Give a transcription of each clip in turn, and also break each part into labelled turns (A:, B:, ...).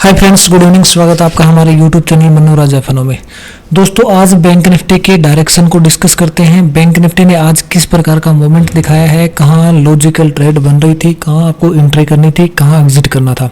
A: Hi friends, good evening. स्वागत है आपका हमारे यूट्यूब चैनल मनोराज एफएनओ में। दोस्तों, आज बैंक निफ्टी के डायरेक्शन को डिस्कस करते हैं। बैंक निफ्टी ने आज किस प्रकार का मूवमेंट दिखाया है, कहाँ लॉजिकल ट्रेड बन रही थी, कहाँ आपको एंट्री करनी थी, कहाँ एग्जिट करना था।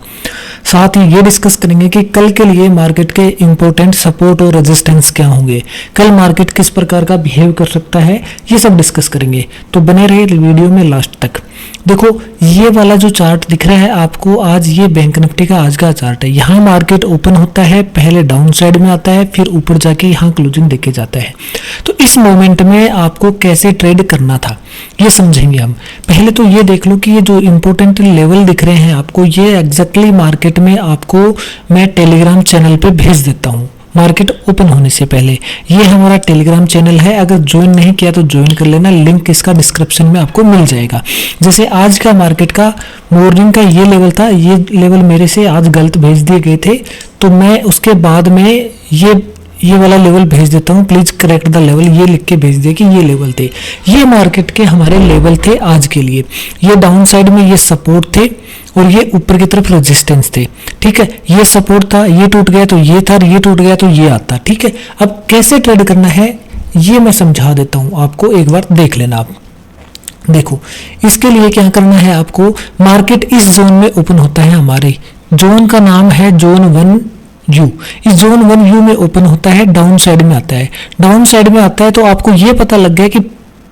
A: साथ ही ये डिस्कस करेंगे कि कल के लिए मार्केट के इंपॉर्टेंट सपोर्ट और रेजिस्टेंस क्या होंगे, कल मार्केट किस प्रकार का बिहेव कर सकता है, ये सब डिस्कस करेंगे। तो बने रहिए वीडियो में लास्ट तक। देखो, ये वाला जो चार्ट दिख रहा है आपको, आज ये बैंक निफ्टी का आज का चार्ट है। यहाँ मार्केट ओपन होता है, पहले डाउन साइड में आता है, फिर ऊपर जाके यहाँ क्लोजिंग देके जाता है। तो इस मोमेंट में आपको कैसे ट्रेड करना था ये समझेंगे हम। पहले तो ये देख लो कि ये जो इंपॉर्टेंट लेवल दिख रहे हैं आपको, ये एग्जैक्टली मार्केट में आपको मैं टेलीग्राम चैनल पे भेज देता हूँ मार्केट ओपन होने से पहले। ये हमारा टेलीग्राम चैनल है, अगर ज्वाइन नहीं किया तो ज्वाइन कर लेना, लिंक इसका डिस्क्रिप्शन में आपको मिल जाएगा। जैसे आज का मार्केट का मॉर्निंग का ये लेवल था, ये लेवल मेरे से आज गलत भेज दिए गए थे, तो मैं उसके बाद में ये वाला लेवल भेज देता हूँ, प्लीज करेक्ट द लेवल, ये लिख के भेज दिया कि ये लेवल थे। ये मार्केट के हमारे लेवल थे आज के लिए। ये डाउन साइड में ये सपोर्ट थे और ये ऊपर की तरफ रेजिस्टेंस थे। ठीक है, ये सपोर्ट था, ये टूट गया तो ये था, ये टूट गया तो ये आता। ठीक है, अब कैसे ट्रेड करना है ये मैं समझा देता हूँ आपको, एक बार देख लेना आप। देखो, इसके लिए क्या करना है आपको, मार्केट इस जोन में ओपन होता है। हमारे जोन का नाम है जोन 1U। इस जोन 1U में ओपन होता है, डाउन साइड में आता है। डाउन साइड में आता है तो आपको ये पता लग गया कि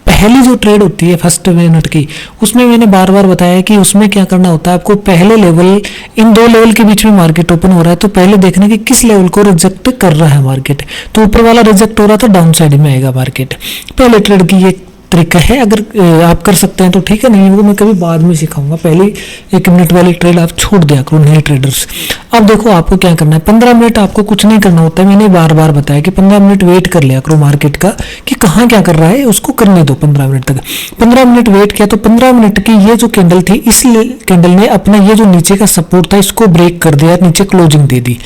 A: पहली जो ट्रेड होती है फर्स्ट मिनट की, उसमें मैंने बार बार बताया कि उसमें क्या करना होता है आपको। पहले लेवल, इन दो लेवल के बीच में मार्केट ओपन हो रहा है, तो पहले देखना कि किस लेवल को रिजेक्ट कर रहा है मार्केट। तो ऊपर वाला रिजेक्ट हो रहा था, डाउन साइड में आएगा मार्केट। पहले ट्रेड की ये तरीका है, अगर आप कर सकते हैं तो ठीक है, नहीं वो मैं कभी बाद में सिखाऊंगा। पहले 1 मिनट वाली ट्रेड आप छोड़ दिया करो नए ट्रेडर्स। अब देखो आपको क्या करना है, 15 मिनट आपको कुछ नहीं करना होता है। मैंने बार बार बताया कि 15 मिनट वेट कर लिया करो मार्केट का, कि कहाँ क्या कर रहा है उसको करने दो 15 मिनट तक। 15 मिनट वेट किया तो 15 मिनट की ये जो कैंडल थी, इस कैंडल ने अपना ये जो नीचे का सपोर्ट था इसको ब्रेक कर दिया, नीचे क्लोजिंग दे दी।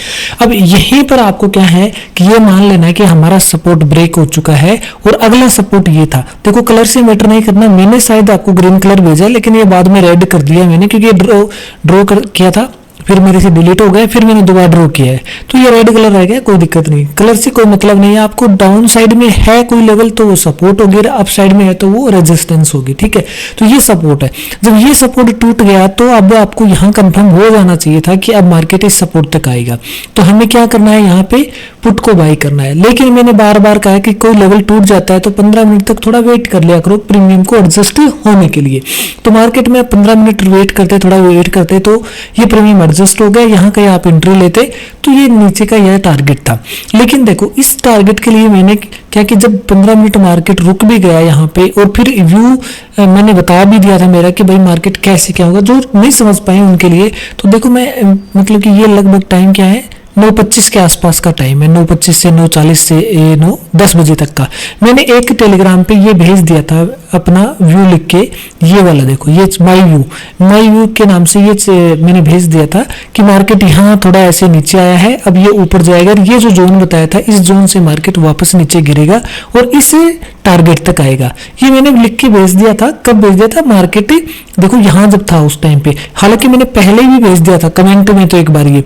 A: अब यहीं पर आपको क्या है कि ये मान लेना है कि हमारा सपोर्ट ब्रेक हो चुका है और अगला सपोर्ट ये था। देखो, कलर से मैटर नहीं करना, मैंने शायद आपको ग्रीन कलर भेजा लेकिन ये बाद में रेड कर दिया मैंने, क्योंकि ड्रॉ किया था, फिर मेरे से डिलीट हो गया, फिर मैंने दोबारा ड्रॉ किया है तो ये रेड कलर रह गया। कोई दिक्कत नहीं, कलर से कोई मतलब नहीं है। आपको डाउन साइड में है कोई लेवल तो वो सपोर्ट होगी, अप साइड में है तो वो रेजिस्टेंस होगी। ठीक है, तो ये सपोर्ट है। जब ये सपोर्ट टूट गया तो अब आपको यहाँ कंफर्म हो जाना चाहिए था कि अब मार्केट इस सपोर्ट तक आएगा। तो हमें क्या करना है, यहाँ पे पुट को बाई करना है। लेकिन मैंने बार बार कहा कि कोई लेवल टूट जाता है तो 15 मिनट तक थोड़ा वेट कर लिया करो प्रीमियम को एडजस्ट होने के लिए। तो मार्केट में 15 मिनट वेट करते, थोड़ा वेट करते तो ये प्रीमियम एडजस्ट हो गया, यहाँ कहीं आप एंट्री लेते तो ये नीचे का यह टारगेट था। लेकिन देखो, इस टारगेट के लिए मैंने क्या कि जब 15 मिनट मार्केट रुक भी गया यहाँ पे और फिर व्यू मैंने बता भी दिया था मेरा कि भाई मार्केट कैसे क्या होगा, जो नहीं समझ पाए उनके लिए। तो देखो, मैं मतलब कि ये लगभग टाइम क्या है, 9:25 के आसपास का टाइम है, 9:25 से 9:40 से 9-10 बजे तक का। मैंने एक टेलीग्राम पे ये भेज दिया था अपना व्यू लिख के, ये वाला देखो, ये माई व्यू के नाम से ये मैंने भेज दिया था कि मार्केट यहाँ थोड़ा ऐसे नीचे आया है, अब ये ऊपर जाएगा। ये जो जोन बताया था, इस जोन से मार्केट वापस नीचे गिरेगा और इस टारगेट तक आएगा। ये मैंने लिख के भेज दिया था। कब भेज दिया था, मार्केट देखो यहाँ जब था उस टाइम पे। हालांकि मैंने पहले भी भेज दिया था कमेंट में, तो एक बार ये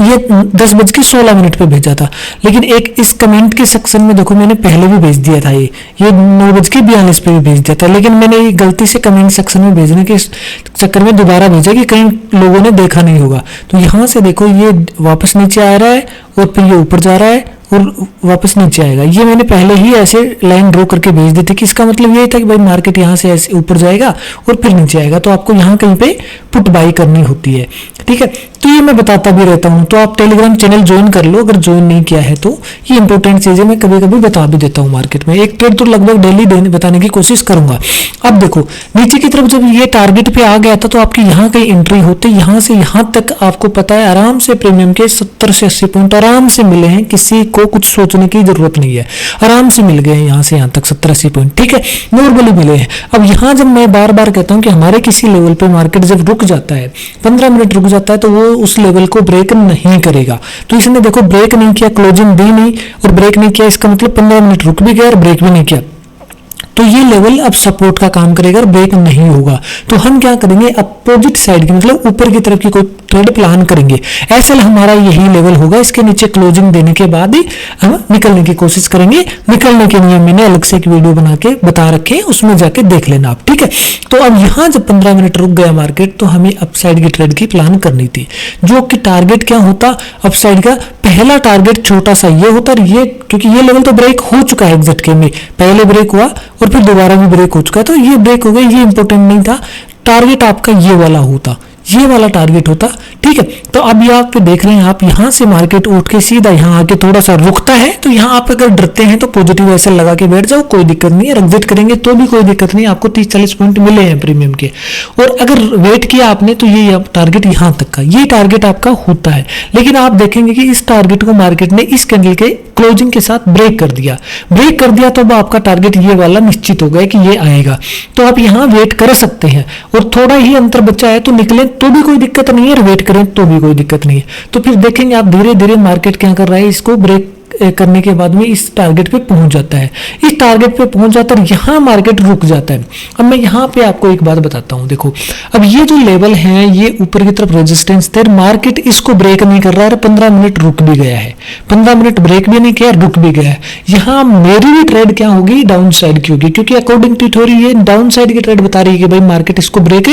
A: 10:16 पे भेजा था, लेकिन एक इस कमेंट के सेक्शन में देखो मैंने पहले भी भेज दिया था। ये 9:42 पे भी भेज दिया था, लेकिन मैंने ये गलती से कमेंट सेक्शन में भेजने के चक्कर में दोबारा भेजा कि कहीं लोगों ने देखा नहीं होगा। तो यहाँ से देखो ये वापस नीचे आ रहा है और फिर ये ऊपर जा रहा है और वापस नीचे आएगा। ये मैंने पहले ही ऐसे लाइन ड्रॉ करके भेज दी थी कि इसका मतलब ये था कि भाई मार्केट यहाँ से ऐसे ऊपर जाएगा और फिर नीचे आएगा, तो आपको यहाँ कहीं पे पुट बाई करनी होती है। ठीक है, तो ये मैं बताता भी रहता हूँ, तो आप टेलीग्राम चैनल ज्वाइन कर लो अगर ज्वाइन नहीं किया है तो। ये इंपॉर्टेंट चीजें मैं कभी कभी बता भी देता हूँ मार्केट में। एक ट्रेड तो लगभग डेली बताने की कोशिश करूंगा। अब देखो, नीचे की तरफ जब ये टारगेट पे आ गया था तो आपकी यहाँ कहीं एंट्री होती, यहाँ से यहाँ तक आपको पता है आराम से प्रीमियम के 70 से 80 पॉइंट आराम से मिले हैं, किसी को कुछ सोचने की जरूरत नहीं है, आराम से मिल गए यहाँ से यहाँ तक 70-80 पॉइंट। ठीक है, नॉर्मली मिले हैं। अब यहाँ जब मैं बार बार कहता हूँ कि हमारे किसी लेवल पे मार्केट जब रुक जाता है, 15 मिनट रुक जाता है, तो वो उस लेवल को ब्रेक नहीं करेगा। तो इसने देखो ब्रेक नहीं किया, क्लोजिंग दी नहीं और ब्रेक नहीं किया, इसका मतलब 15 मिनट रुक भी गया और ब्रेक भी नहीं किया। तो ये लेवल अब सपोर्ट का काम करेगा और ब्रेक नहीं होगा। तो हम क्या करेंगे, अपोजिट साइड की मतलब ऊपर की तरफ की कोई ट्रेड प्लान करेंगे। एसएल हमारा यही लेवल होगा, इसके नीचे क्लोजिंग देने के बाद ही हम निकलने की कोशिश करेंगे। निकलने के नियम मैंने अलग से एक वीडियो बना के बता रखे हैं, उसमें जाके देख लेना आप, ठीक है। तो अब यहाँ जब 15 मिनट रुक गया मार्केट, तो हमें अपसाइड की ट्रेड की प्लान करनी थी, जो कि टारगेट क्या होता अपसाइड का। पहला टारगेट छोटा सा ये होता, ये क्योंकि ये लेवल तो ब्रेक हो चुका है एग्जिट के में, पहले ब्रेक हुआ और फिर दोबारा भी ब्रेक हो चुका है, तो ये ब्रेक हो गया, ये इंपॉर्टेंट नहीं था। टारगेट आपका ये वाला होता, ये वाला टारगेट होता, ठीक है। तो अब यहाँ पे देख रहे हैं आप, यहाँ से मार्केट उठ के सीधा यहाँ आके थोड़ा सा रुकता है, तो यहाँ आप अगर डरते हैं तो पॉजिटिव एसएल लगा के बैठ जाओ, कोई दिक्कत नहीं है। एग्जिट करेंगे तो भी कोई दिक्कत नहीं, आपको 30-40 पॉइंट मिले हैं प्रीमियम के। और अगर वेट किया आपने तो ये टारगेट यहाँ तक का, ये टारगेट आपका होता है। लेकिन आप देखेंगे कि इस टारगेट को मार्केट ने इस कैंडल के क्लोजिंग के साथ ब्रेक कर दिया, तो अब आपका टारगेट ये वाला निश्चित हो गया कि ये आएगा। तो आप यहाँ वेट कर सकते हैं, और थोड़ा ही अंतर बचा है तो निकले तो भी कोई दिक्कत नहीं है, और वेट करें तो भी कोई दिक्कत नहीं है। तो फिर देखेंगे आप धीरे धीरे मार्केट क्या कर रहा है, इसको ब्रेक करने के बाद में इस टारगेट पे पहुंच जाता है, इस टारगेट पे पहुंच जाता है, यहाँ मार्केट रुक जाता है। अब मैं यहाँ पे आपको एक बात बताता हूँ, देखो अब ये जो लेवल है ये ऊपर की तरफ रेजिस्टेंस थे, मार्केट इसको ब्रेक नहीं कर रहा है, 15 मिनट रुक भी गया है, 15 मिनट ब्रेक भी नहीं किया, रुक भी गया है। यहाँ मेरी भी ट्रेड क्या होगी, डाउन साइड की होगी, क्योंकि अकॉर्डिंग टू थ्योरी ये डाउन साइड की ट्रेड बता रही है कि भाई मार्केट इसको ब्रेक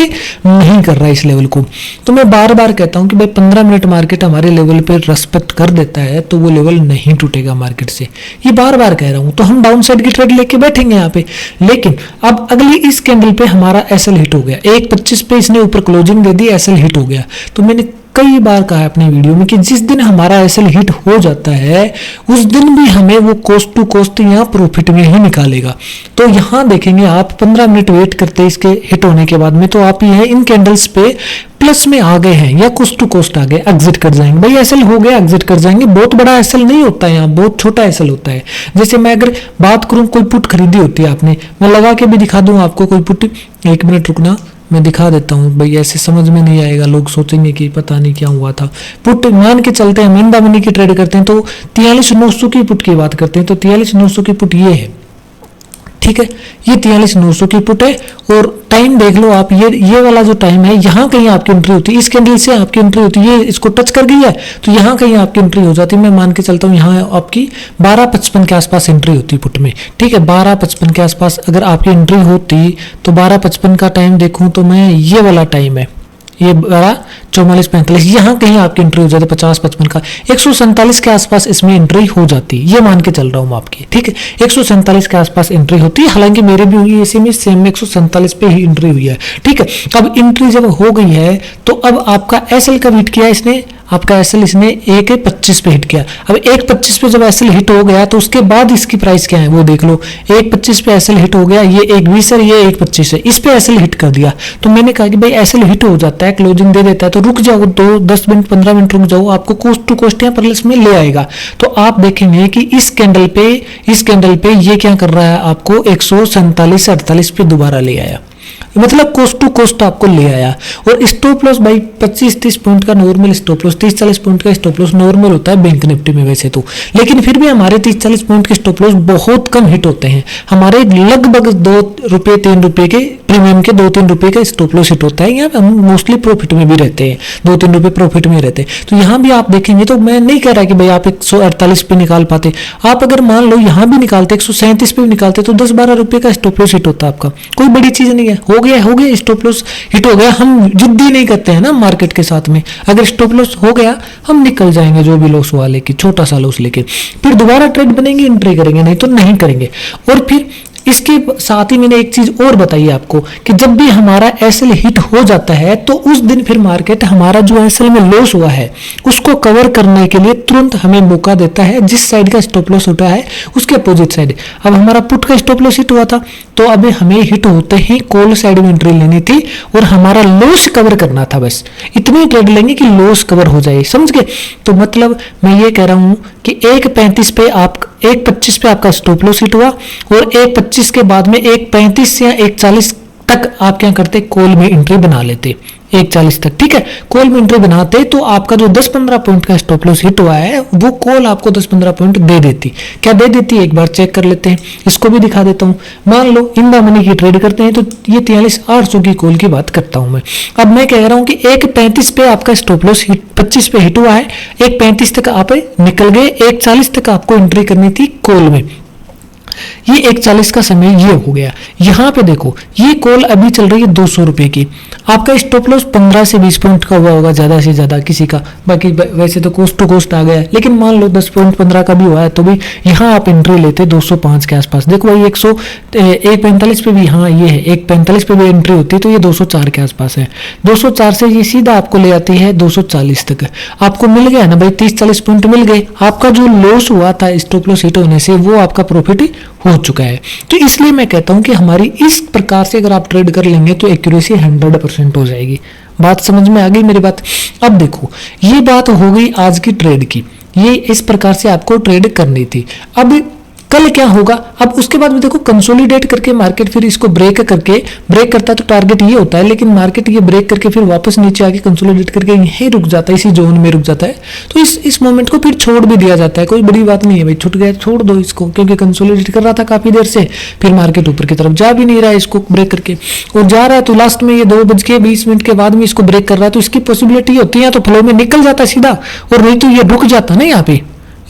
A: नहीं कर रहा है इस लेवल को। तो मैं बार बार कहता हूँ कि भाई 15 मिनट मार्केट हमारे लेवल पे रेस्पेक्ट कर देता है तो वो लेवल नहीं टूटेगा मार्केट से, ये बार बार कह रहा हूं। तो हम डाउन साइड की ट्रेड लेके बैठेंगे यहाँ पे। लेकिन अब अगली इस कैंडल पे हमारा एसएल हिट हो गया, 1.25 पे इसने ऊपर क्लोजिंग दे दी, एसएल हिट हो गया। तो मैंने कई बार कहा है अपने वीडियो में कि जिस दिन हमारा एसएल हिट हो जाता है उस दिन भी हमें वो कोस्ट टू कोस्ट यहाँ प्रॉफिट में ही निकालेगा। तो यहाँ देखेंगे आप 15 मिनट वेट करते इसके हिट होने के बाद में, तो आप ये इन कैंडल्स पे प्लस में आ गए हैं या कोस्ट टू कोस्ट आ गए, एग्जिट कर जाएंगे। भाई एसएल हो गया, एग्जिट कर जाएंगे। बहुत बड़ा एसएल नहीं होता है, यहाँ बहुत छोटा एसएल होता है। जैसे मैं अगर बात करूं, कोई पुट खरीदी होती है आपने, मैं लगा के भी दिखा दूं आपको कोई पुट, एक मिनट रुकना मैं दिखा देता हूँ भाई, ऐसे समझ में नहीं आएगा, लोग सोचेंगे कि पता नहीं क्या हुआ था। पुट मान के चलते हैं, मिंदा मनी की ट्रेड करते हैं तो 43,900 की पुट की बात करते हैं, तो 43,900 की पुट ये है, ठीक है, ये 43,900 की पुट है। और टाइम देख लो आप, ये वाला जो टाइम है, यहाँ कहीं आपकी एंट्री होती है, इस कैंडल से आपकी एंट्री होती है, ये इसको टच कर गई है तो यहाँ कहीं आपकी एंट्री हो जाती है। मैं मान के चलता हूँ यहाँ आपकी 12:55 के आसपास एंट्री होती पुट में, ठीक है, 12:55 के आसपास अगर आपकी एंट्री होती तो 12:55 का टाइम देखूं तो मैं, ये वाला टाइम है, ये 44-45, यहाँ कहीं आपकी एंट्री हो जाती है 50-55 का, 147 के आसपास इसमें एंट्री हो जाती है, ये मान के चल रहा हूँ आपकी, ठीक है, 147 के आसपास एंट्री होती है। हालांकि मेरे भी हुई इसी में सेम 147 पे ही एंट्री हुई है, ठीक है। अब एंट्री जब हो गई है तो अब आपका एसएल कब हिट किया इसने, आपका एसएल इसने 1.25 पे हिट किया। अब 1.25 पे जब एसएल हिट हो गया तो उसके बाद इसकी प्राइस क्या है वो देख लो, 1.25 पे एसएल हिट हो गया, ये 1.20 है, ये 1.25 है, इस पे एसएल हिट कर दिया। तो मैंने कहा कि भाई एसएल हिट हो जाता है, क्लोजिंग दे देता है तो रुक जाओ, 10 मिनट 15 मिनट रुक जाओ, आपको कोस्ट टू कोस्ट यहाँ प्लस में ले आएगा। तो आप देखेंगे कि इस कैंडल पे ये क्या कर रहा है, आपको 147-48 पे दोबारा ले आया, मतलब कोस्ट टू कोस्ट आपको ले आया। और स्टॉप लॉस भाई 25-30 पॉइंट का नॉर्मल स्टॉप लॉस, 30-40 पॉइंट का स्टॉप लॉस नॉर्मल होता है बैंक निफ्टी में वैसे तो, लेकिन फिर भी हमारे 30-40 पॉइंट के स्टॉप लॉस बहुत कम हिट होते हैं। हमारे लगभग 2-3 रुपए के प्रीमियम के 2-3 रुपए का स्टॉप लॉस हिट होता है। यहाँ हम मोस्टली प्रॉफिट में भी रहते हैं, 2-3 रुपए प्रॉफिट में रहते हैं। तो यहाँ भी आप देखेंगे तो मैं नहीं कह रहा कि भाई आप 148 पे निकाल पाते, आप अगर मान लो यहाँ भी निकालते 137 पे भी निकालते तो 10-12 रुपए का स्टॉप लॉस हिट होता है आपका, कोई बड़ी चीज नहीं है। हो गया स्टॉप लॉस हिट हो गया, हम जिद्दी नहीं करते हैं ना मार्केट के साथ में, अगर स्टॉप लॉस हो गया हम निकल जाएंगे जो भी लॉस हुआ लेके, छोटा सा लॉस लेके, फिर दोबारा ट्रेड बनेंगे, एंट्री करेंगे, नहीं तो नहीं करेंगे। और फिर इसके साथ ही मैंने एक चीज और बताई आपको कि जब भी हमारा एसएल हिट हो जाता है तो उस दिन फिर मार्केट हमारा जो एसएल में लॉस हुआ है उसको कवर करने के लिए तुरंत हमें मौका देता है, जिस साइड का स्टॉप लॉस उठा है उसके अपोजिट साइड। अब हमारा पुट का स्टॉप लॉस हिट हुआ था तो अब हमें हिट होते ही कॉल साइड में एंट्री लेनी थी और हमारा लॉस कवर करना था, बस इतनी ट्रेड लेंगे कि लॉस कवर हो जाए, समझ गए। तो मतलब मैं ये कह रहा हूं कि 1.35 पे आप 1.25 पे आपका स्टॉप लॉस हिट हुआ और 1.25 के बाद में 1.35 या 1.40 तक आप क्या करते, कॉल में एंट्री बना लेते, 140 तक, ठीक है। कॉल में एंट्री बनाते तो आपका जो 10-15 पॉइंट का स्टॉप लॉस हिट हुआ है वो कॉल आपको 10-15 पॉइंट दे देती। क्या दे देती है, एक बार चेक कर लेते हैं, इसको भी दिखा देता हूं। मान लो इन द मनी की ट्रेड करते हैं तो ये 43,800 की कॉल की बात करता हूं मैं। अब मैं कह रहा हूं कि 1.35 पे आपका स्टॉप लॉस 25 पे हिट हुआ है, 1.35 तक आप निकल गए, 1.40 तक आपको एंट्री करनी थी कॉल में, ये 1.40 का समय ये हो गया। यहां पे देखो ये कॉल अभी चल रही है 200 रुपए की, आपका स्टॉप लॉस 15 से 20 पॉइंट का हुआ होगा ज्यादा से ज्यादा किसी का, बाकी वैसे तो कोस्ट टू कोस्ट आ गया है, लेकिन मान लो 10 पॉइंट 15 का भी हुआ है तो भी यहाँ आप एंट्री लेते 205 के आसपास। देखो भाई 145 पे भी, हाँ ये है 145 पे भी एंट्री होती है तो ये 204 के आसपास है। 204 से ये सीधा आपको ले आती है 240 तक, आपको मिल गया ना भाई, 30-40 पॉइंट मिल गए। आपका जो लॉस हुआ था स्टॉप लॉस हिट होने से वो आपका प्रॉफिट हो चुका है। तो इसलिए मैं कहता हूं कि हमारी इस प्रकार से अगर आप ट्रेड कर लेंगे तो एक्यूरेसी 100% हो जाएगी। बात समझ में आ गई मेरी बात। अब देखो ये बात हो गई आज की ट्रेड की, ये इस प्रकार से आपको ट्रेड करनी थी। अब कल क्या होगा, अब उसके बाद में देखो कंसोलिडेट करके मार्केट फिर इसको ब्रेक करता है तो टारगेट ये होता है, लेकिन मार्केट ये ब्रेक करके फिर वापस नीचे आके कंसोलिडेट करके यहीं रुक जाता है, इसी जोन में रुक जाता है। तो इस मोमेंट को फिर छोड़ भी दिया जाता है, कोई बड़ी बात नहीं है भाई, छूट गया छोड़ दो इसको, क्योंकि कंसोलिडेट कर रहा था काफी देर से, फिर मार्केट ऊपर की तरफ जा भी नहीं रहा है इसको ब्रेक करके, और जा रहा है तो लास्ट में ये 2:20 के बाद में इसको ब्रेक कर रहा है, तो इसकी पॉसिबिलिटी होती है तो फ्लो में निकल जाता है सीधा, और नहीं तो ये रुक जाता ना, यहाँ पे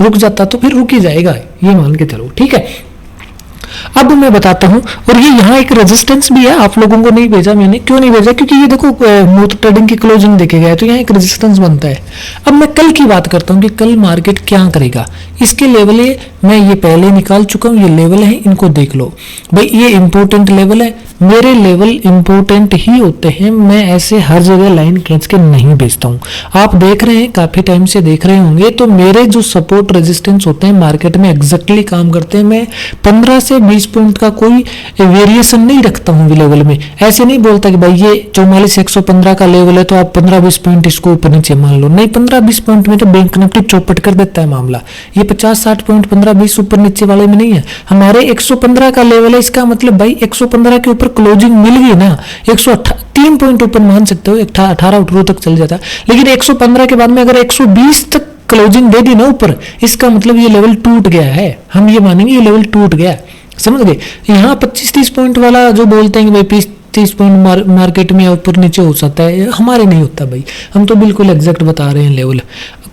A: रुक जाता तो फिर रुक ही जाएगा, ये मान के चलो, ठीक है। अब मैं बताता हूं, और ये यहाँ एक रेजिस्टेंस भी है, आप लोगों को नहीं भेजा मैंने, क्यों नहीं भेजा, क्योंकि ये देखो मूर्त ट्रेडिंग की क्लोजिंग देखे गए तो यहाँ एक रेजिस्टेंस बनता है। अब मैं कल की बात करता हूँ कि कल मार्केट क्या करेगा, इसके लेवल है मैं ये पहले निकाल चुका हूँ, ये लेवल है इनको देख लो भाई, ये इंपोर्टेंट लेवल है, मेरे लेवल इंपोर्टेंट ही होते हैं, मैं ऐसे हर जगह लाइन खींच के नहीं बेचता हूँ। आप देख रहे हैं, काफी टाइम से देख रहे होंगे, तो मेरे जो सपोर्ट रेजिस्टेंस होते हैं मार्केट में एग्जैक्टली काम करते हैं। मैं 15 से 20 पॉइंट का कोई वेरिएशन नहीं रखता हूँ लेवल में, ऐसे नहीं बोलता कि भाई ये 44,115 का लेवल है तो आप 15-20 पॉइंट इसको ऊपर नीचे मान लो, नहीं, 15-20 पॉइंट में तो बैंक निफ्टी चौपट कर देता है मामला। ये 50-60 पॉइंट 15-20 ऊपर नीचे वाले में नहीं है, हमारे 115 का लेवल है, इसका मतलब भाई 115 के ऊपर क्लोजिंग मिल गई ना, 103 पॉइंट ऊपर मान सकते हो, 18 तक चल जाता है, लेकिन 115 के बाद में अगर 120 तक क्लोजिंग दे दी ना ऊपर, इसका मतलब ये लेवल टूट गया है, हम ये मानेंगे ये लेवल टूट गया, समझ गए। यहाँ 25-30 पॉइंट वाला जो बोलते हैं कि भाई 30 पॉइंट मार्केट में ऊपर नीचे हो सकता है, हमारे नहीं होता भाई, हम तो बिल्कुल एग्जैक्ट बता रहे हैं लेवल।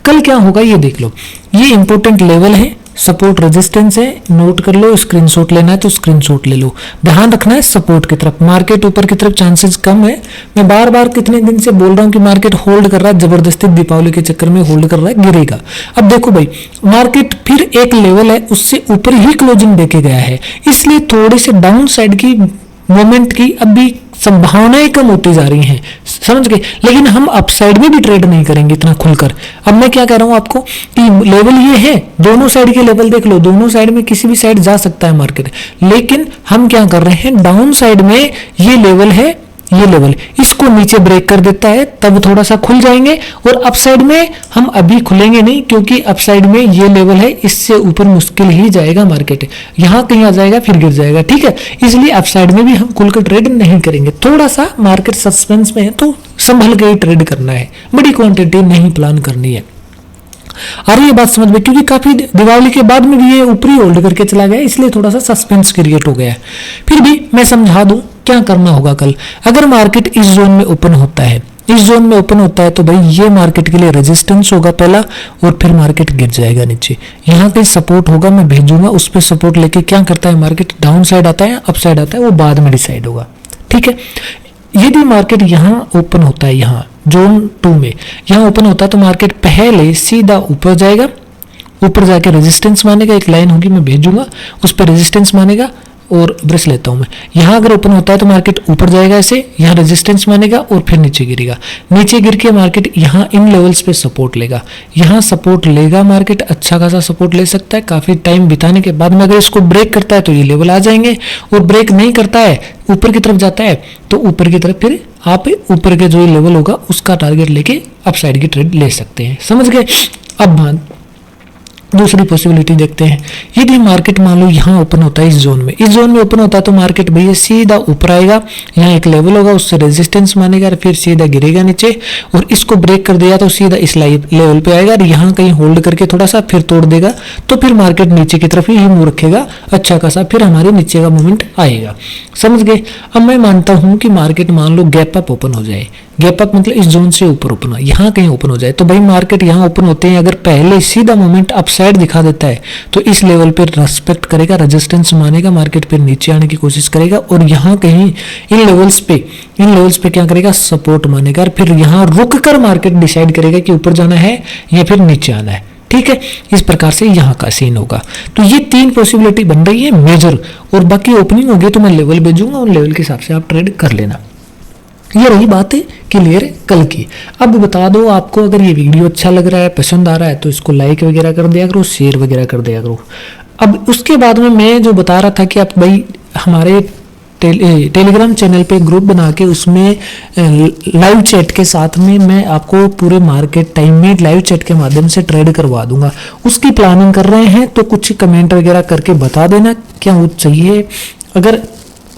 A: कल क्या होगा ये देख लो, ये इंपॉर्टेंट लेवल है, सपोर्ट रेजिस्टेंस है, नोट कर लो, स्क्रीनशॉट लेना है तो स्क्रीनशॉट ले लो, ध्यान रखना है सपोर्ट की तरफ, मार्केट ऊपर की तरफ चांसेस कम है। मैं बार बार कितने दिन से बोल रहा हूं कि मार्केट होल्ड कर रहा है, जबरदस्ती दीपावली के चक्कर में होल्ड कर रहा है, गिरेगा। अब देखो भाई मार्केट फिर एक लेवल है उससे ऊपर ही क्लोजिंग देके गया है, इसलिए थोड़ी से डाउन साइड की मोमेंट की अभी संभावनाएं कम होती जा रही हैं, समझ गए, लेकिन हम अपसाइड में भी ट्रेड नहीं करेंगे इतना खुलकर। अब मैं क्या कह रहा हूं आपको कि लेवल ये है, दोनों साइड के लेवल देख लो, दोनों साइड में किसी भी साइड जा सकता है मार्केट, लेकिन हम क्या कर रहे हैं, डाउन साइड में ये लेवल है, ये लेवल इसको नीचे ब्रेक कर देता है, तब थोड़ा सा खुल जाएंगे, और अपसाइड में हम अभी खुलेंगे नहीं, क्योंकि अपसाइड में ये लेवल है, इससे ऊपर मुश्किल ही जाएगा मार्केट, यहां कहीं आ जाएगा फिर गिर जाएगा, ठीक है। इसलिए अपसाइड में भी हम खुलकर ट्रेड नहीं करेंगे, थोड़ा सा मार्केट सस्पेंस में है तो संभल के ही ट्रेड करना है, बड़ी क्वांटिटी नहीं प्लान करनी है। अरे ये बात समझ में, क्योंकि काफी दिवाली के बाद में भी ये ऊपरी होल्ड करके चला गया, इसलिए थोड़ा सा सस्पेंस क्रिएट हो गया है। फिर भी मैं समझा दूं क्या करना होगा कल, अगर मार्केट इस जोन में ओपन होता है, इस जोन में ओपन होता है तो भाई ये मार्केट के लिए रेजिस्टेंस होगा पहला, और फिर मार्केट गिर जाएगा नीचे, यहाँ पे सपोर्ट होगा, मैं भेजूंगा उस पर सपोर्ट लेके क्या करता है मार्केट, डाउन साइड आता है अप साइड आता है, वो बाद में डिसाइड होगा, ठीक है। यदि मार्केट यहाँ ओपन होता है, यहाँ जोन 2 में यहाँ ओपन होता है तो मार्केट पहले सीधा ऊपर जाएगा, ऊपर जाके रेजिस्टेंस मानेगा, एक लाइन होगी मैं भेजूंगा, उस पर रेजिस्टेंस मानेगा, और ब्रश लेता हूं मैं, यहां अगर ओपन होता है तो मार्केट ऊपर जाएगा ऐसे, यहां रेजिस्टेंस मानेगा और फिर नीचे गिरेगा, नीचे गिर के मार्केट यहां इन लेवल्स पे सपोर्ट लेगा, यहां सपोर्ट लेगा मार्केट, अच्छा खासा सपोर्ट ले सकता है, काफी टाइम बिताने के बाद में अगर इसको ब्रेक करता है तो ये लेवल आ जाएंगे, और ब्रेक नहीं करता है ऊपर की तरफ जाता है तो ऊपर की तरफ फिर आप ऊपर के जो लेवल होगा उसका टारगेट लेके अपसाइड की ट्रेड ले सकते हैं, समझ गए। अब दूसरी पॉसिबिलिटी देखते हैं, यदि मार्केट मान लो यहाँ ओपन होता है इस जोन में, इस जोन में ओपन होता है तो मार्केट भैया सीधा ऊपर आएगा, यहाँ एक लेवल होगा उससे रेजिस्टेंस मानेगा, फिर सीधा गिरेगा नीचे और इसको ब्रेक कर दिया तो सीधा इस लेवल पे आएगा और यहाँ कहीं होल्ड करके थोड़ा सा फिर तोड़ देगा तो फिर मार्केट नीचे की तरफ ही मुंह रखेगा अच्छा खासा, फिर हमारे नीचे का मूवमेंट आएगा। समझ गए। अब मैं मानता हूं कि मार्केट मान लो गैप अप ओपन हो जाए, गैप अप मतलब इस जोन से ऊपर ओपन हो, यहाँ कहीं ओपन हो जाए तो भाई मार्केट यहाँ ओपन होते हैं अगर पहले सीधा मूवमेंट अप साइड दिखा देता है तो इस लेवल पर रेस्पेक्ट करेगा, रेजिस्टेंस मानेगा, मार्केट फिर नीचे आने की कोशिश करेगा और यहाँ कहीं इन लेवल्स पे क्या करेगा, सपोर्ट मानेगा और फिर यहाँ रुक कर मार्केट डिसाइड करेगा कि ऊपर जाना है या फिर नीचे आना है। ठीक है, इस प्रकार से यहाँ का सीन होगा। तो ये 3 पॉसिबिलिटी बन रही है मेजर, और बाकी ओपनिंग होगी तो मैं लेवल भेजूंगा, उन लेवल के हिसाब से आप ट्रेड कर लेना। ये रही बात है क्लियर है कल की। अब बता दो आपको, अगर ये वीडियो अच्छा लग रहा है, पसंद आ रहा है तो इसको लाइक वगैरह कर दिया करो, शेयर वगैरह कर दिया करो। अब उसके बाद में मैं जो बता रहा था कि आप भाई हमारे टेलीग्राम चैनल पे ग्रुप बना के उसमें लाइव चैट के साथ में मैं आपको पूरे मार्केट टाइम में लाइव चैट के माध्यम से ट्रेड करवा दूंगा। उसकी प्लानिंग कर रहे हैं तो कुछ कमेंट वगैरह करके बता देना क्या वो चाहिए। अगर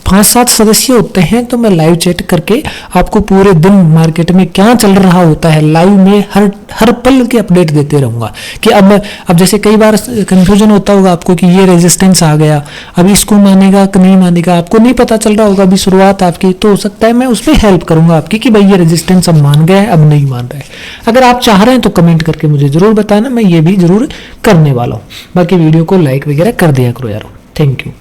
A: 5-7 सदस्य होते हैं तो मैं लाइव चैट करके आपको पूरे दिन मार्केट में क्या चल रहा होता है लाइव में हर पल की अपडेट देते रहूंगा। कि अब जैसे कई बार कंफ्यूजन होता होगा आपको कि ये रेजिस्टेंस आ गया, अब इसको मानेगा कि नहीं मानेगा, आपको नहीं पता चल रहा होगा, अभी शुरुआत आपकी, तो हो सकता है मैं उस पर हेल्प करूंगा आपकी कि भाई ये रेजिस्टेंस अब मान गया है, अब नहीं मान रहा है। अगर आप चाह रहे हैं तो कमेंट करके मुझे जरूर बताना, मैं ये भी जरूर करने वाला हूँ। बाकी वीडियो को लाइक वगैरह कर दिया करो यार। Thank you.